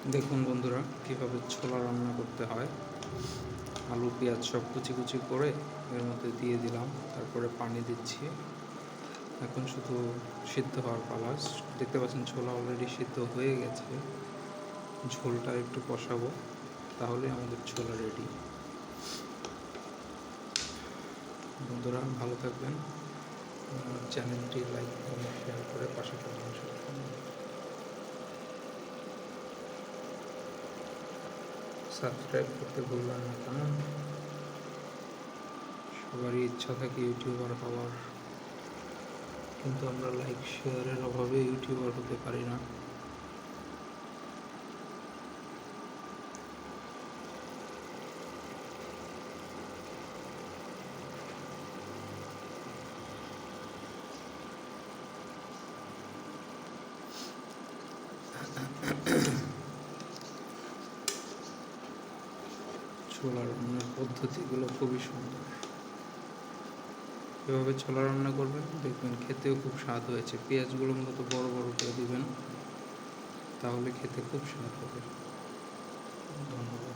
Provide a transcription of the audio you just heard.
দেখুন বন্ধুরা, কীভাবে ছোলা রান্না করতে হয়। আলু পেঁয়াজ সব কুচি কুচি করে এর মধ্যে দিয়ে দিলাম, তারপরে পানি দিচ্ছি। এখন শুধু সিদ্ধ হওয়ার পালা। দেখতে পাচ্ছেন ছোলা অলরেডি সিদ্ধ হয়ে গেছে। ঝোলটা একটু কষাবো, তাহলে আমাদের ছোলা রেডি। বন্ধুরা ভালো থাকবেন, আমার চ্যানেলটি লাইক কমেন্ট শেয়ার করে পাশে থাকবেন। সাবস্ক্রাইব করতে ভুলবেন না, কেমন? সবারই ইচ্ছা থাকে ইউটিউবার হওয়ার, কিন্তু আমরা লাইক শেয়ারের অভাবে ইউটিউবার হতে পারি না। ছোলা রান্নার পদ্ধতিগুলো খুবই সুন্দর। এভাবে ছোলা রান্না করবেন, দেখবেন খেতেও খুব স্বাদ হয়েছে। পেঁয়াজগুলো মূলত বড় বড় করে দিবেন, তাহলে খেতে খুব স্বাদ হবে। ধন্যবাদ।